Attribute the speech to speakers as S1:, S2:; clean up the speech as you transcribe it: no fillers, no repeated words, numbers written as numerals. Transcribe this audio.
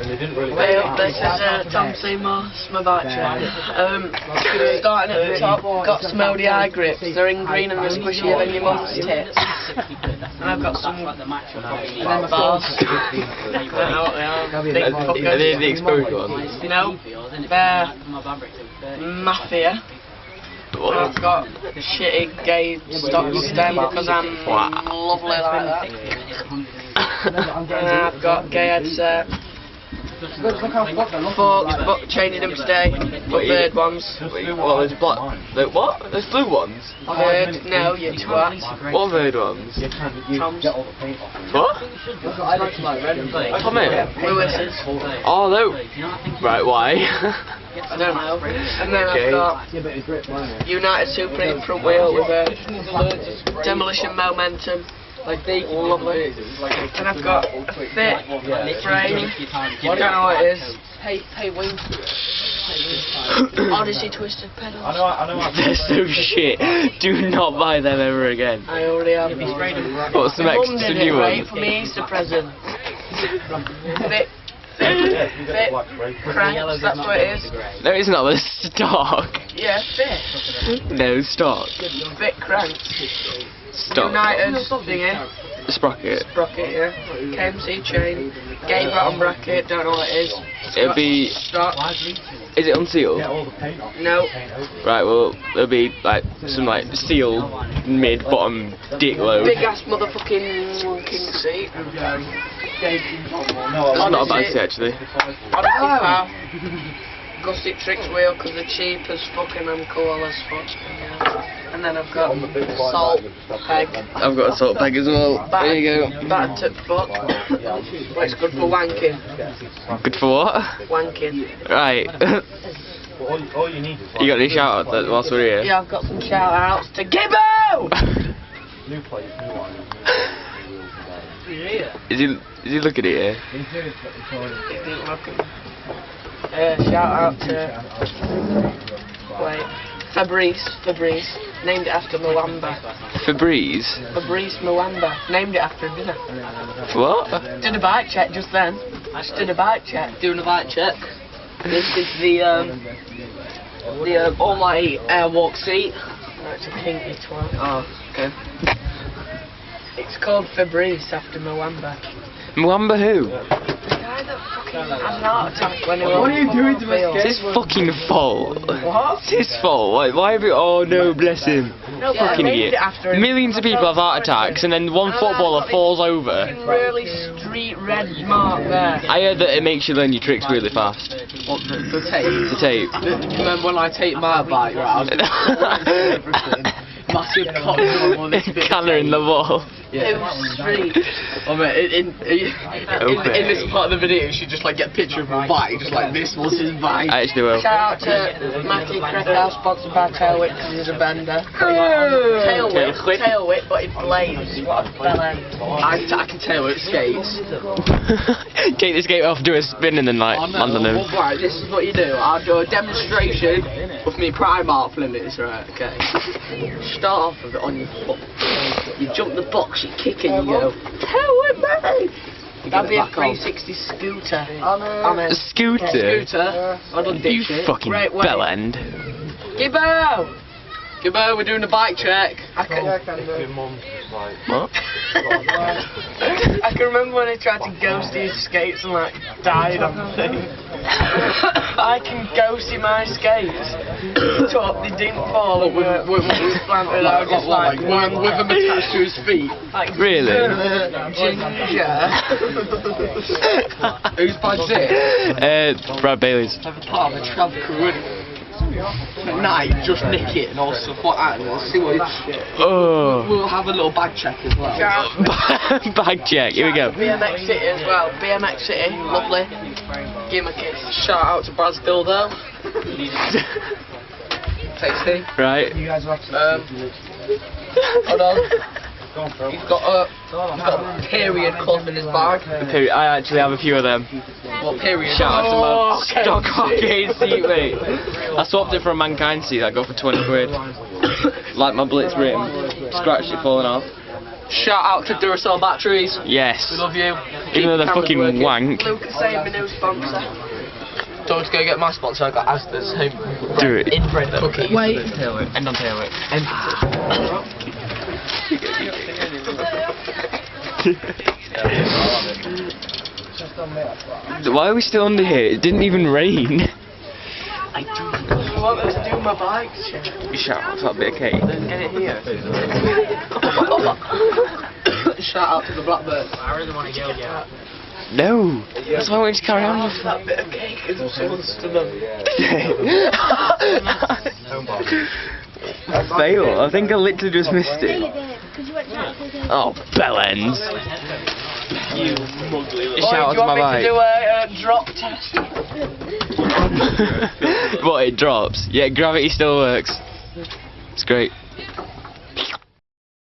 S1: Hey up, this is Tom Seymour, it's my bike track. Starting at the top, got some ODI grips, they're in green and they're squishier than your mum's tits. And I've got some bars. I don't know what they are, big fuckers.
S2: Are they the exposed ones?
S1: No, they're Mafia. And I've got shitty gay stock stem because I'm lovely like that. And I've got gay headset. Forks, but chaining them today. But bird ones.
S2: Well, there's black. What? There's blue ones?
S1: Bird? No, you twat.
S2: What bird ones?
S1: Toms.
S2: What? Tommy?
S1: Lewis's.
S2: Oh, no. Right, why?
S1: I don't know. And then I've got United Super 8 front wheel with a demolition momentum. Lovely. And I've got a thick frame. I don't know what it is. Hey, wing. Odyssey twisted pedals.
S3: I know.
S2: They're so shit. Do not buy them ever again.
S1: I already have.
S2: What's the next new one?
S1: For me Easter present. Thick cranks, that's what it is.
S2: No, it's not. The stock.
S1: Yeah, thick.
S2: No, stock.
S1: Thick cranks.
S2: Stock.
S1: United thingy.
S2: Sprocket.
S1: Sprocket, yeah. KMC chain. Gate bottom bracket, don't know what it is.
S2: It'll be.
S1: Stock.
S2: Is it unsealed?
S1: No.
S2: Right, well, it'll be like some like sealed mid bottom dick load.
S1: Big ass motherfucking king seat.
S2: That's not a bad seat actually.
S1: Odyssey car. Gusset Tricks wheel because they're cheap as fucking and cool as fuck. And then I've got salt peg.
S2: I've got a salt peg as well. There you go.
S1: Battered to fuck. But it's good for wanking.
S2: Good for what?
S1: Wanking.
S2: Right.
S3: All you need is
S2: You got any shout outs whilst we're here?
S1: Yeah, I've got some shout outs to Gibbo!
S3: new place, new one.
S2: Is he looking at you?
S1: Shout out to Fabrice, named it after Mwamba. Fabrice Mwamba, named it after dinner.
S2: What?
S1: Did a bike check just then. I just did a bike check, doing a bike check. This is the almighty airwalk seat. That's a kinky twat. Oh, okay. It's called Fabrice after Mwamba.
S2: Mwamba who?
S1: The guy that fucking had an heart attack when he was.
S3: What are you doing to my
S2: It's his fucking fault.
S1: What?
S2: It's his fault. Why have you? Oh no, bless him.
S1: No,
S2: Fucking idiot. Millions of people have heart attacks and then one footballer falls over.
S1: Really street red mark there.
S2: I heard that it makes you learn your tricks really fast.
S4: What, the tape?
S2: The tape.
S4: Remember when I take my bike round? Massive cock on this bit.
S2: Colour in the wall.
S1: It was street.
S4: I mean, in this part of the video, you should just like get a picture of my bike, just like this was his bike.
S2: I actually will.
S1: Shout out to Macaully Krakow, sponsored by Tailwhip because he's a bender. Tailwhip, but it blades. What a bellend.
S4: I can tell it skates.
S2: Take the skate off, do a spin and then like land on him.
S4: Well, right, this is what you do. I'll do a demonstration with me Primark limits, right, okay. Start off with it on your foot. You jump the box, you kick it, you go, Tailwhip, mate!
S1: That'd be a 360 scooter. On a
S2: Scooter?
S4: Scooter. I don't
S2: You
S4: dick shit.
S2: fucking
S1: Right way.
S2: bellend.
S1: Gibbo!
S4: Gibbo, we're doing a bike check.
S1: I can
S3: Your mum's like,
S2: What?
S1: I can remember when he tried to ghost his skates and like died on the thing. I can ghosty my skates. Top, they didn't fall and we're planted out just like
S4: with him attached to his feet.
S1: like
S2: Really?
S1: ginger.
S4: Whose bike's it?
S2: Brad Bailey's.
S4: Have a part of a travel crew at night, just nick it and all stuff like that, and we'll see what
S2: Oh.
S4: we'll have a little bag check as well.
S2: Bag check, here we go.
S1: BMX City as well. BMX City, lovely. Give him a kiss.
S4: Shout out to Brad's dildo. Tasty.
S2: Right.
S4: Hold on. He's got a period club in his bag.
S2: I actually have a few of them.
S4: What period?
S2: Shout out to my stock arcade seat, mate. I swapped it for a Mankind seat I got for 20 quid. Like my Blitz rim. Scratched it falling off.
S4: Shout out to Duracell batteries.
S2: Yes.
S4: We love you.
S2: Even though they're
S4: Cameras
S2: fucking
S4: working.
S2: wank.
S1: Lucas saying my new sponsor.
S4: Don't want to go get my sponsor. I got Asda's home
S2: Do it.
S4: inbred cookies.
S5: Wait.
S2: End on tailwhip. Why are we still under here? It didn't even rain.
S1: You want us to do my bike shit?
S2: You shout out for that bit of cake.
S1: Get it here.
S4: Shout out to the Blackbird.
S1: I really want to go, yeah.
S2: No. That's why I wanted to carry on with
S1: That bit of cake is someone's to them.
S2: Fail. I think I literally just missed it. Oh, bell ends.
S1: You
S2: Shout out
S1: do
S2: to
S1: you
S2: my
S1: want me
S2: bike.
S1: to do a drop test?
S2: What, it drops? Yeah, gravity still works. It's great.